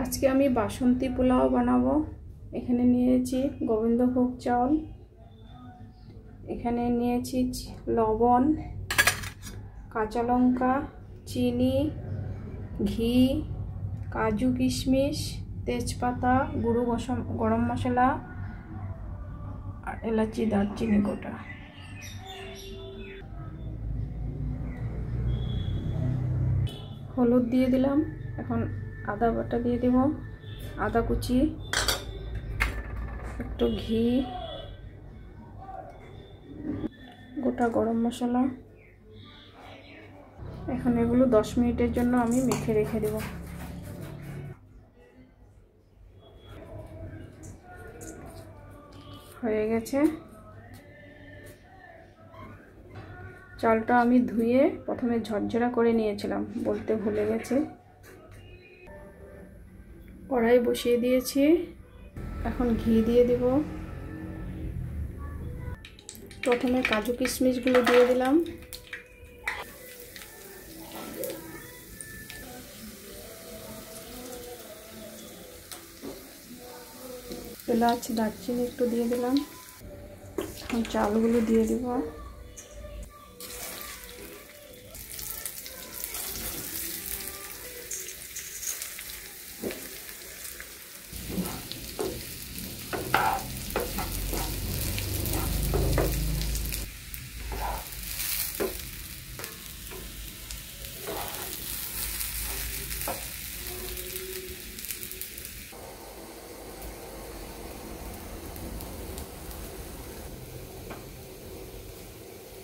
আজকে আমি বাসন্তী পোলাও বানাবো। এখানে নিয়েছি গোবিন্দভোগ চাল, এখানে নিয়েছি লবণ, কাঁচা লঙ্কা, চিনি, ঘি, কাজু কিশমিশ, তেজপাতা, গুঁড়ো গরম মশলা আর এলাচি দারচিনি গোটা। হলুদ দিয়ে দিলাম। এখন আদা বাটা দিয়ে দেব, আদা কুচি, একটু ঘি, গোটা গরম মশলা। এখন এগুলো 10 মিনিটের জন্য আমি মেখে রেখে দেব। হয়ে গেছে। চালটা আমি ধুয়ে প্রথমে ঝরঝরা করে নিয়েছিলাম, বলতে ভুলে গেছি। কড়াই বসিয়ে দিয়েছি, এখন ঘি দিয়ে দিব। প্রথমে কাজু কিশমিশগুলো দিয়ে দিলাম, এলাচ দারচিনি একটু দিয়ে দিলাম। এখন চালগুলো দিয়ে দিব।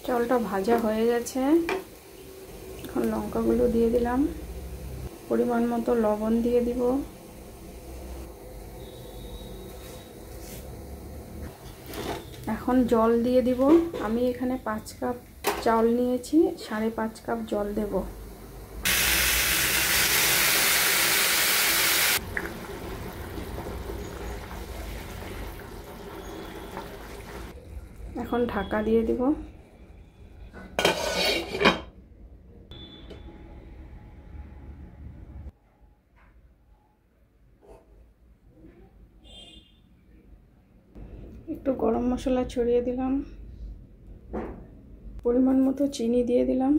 চালটা ভাজা হয়ে গেছে। এখন লঙ্কাগুলো দিয়ে দিলাম, পরিমাণ মতো লবণ দিয়ে দিব। এখন জল দিয়ে দিব। আমি এখানে 5 কাপ চাল নিয়েছি, 5.5 কাপ জল দেব। এখন ঢাকা দিয়ে দিব। একটু গরম মশলা ছড়িয়ে দিলাম, পরিমাণ মতো চিনি দিয়ে দিলাম।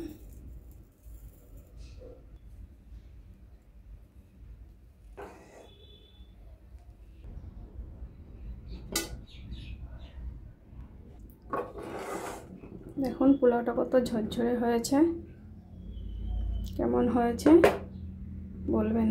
দেখুন পোলাওটা কত ঝরঝরে হয়েছে। কেমন হয়েছে বলবেন।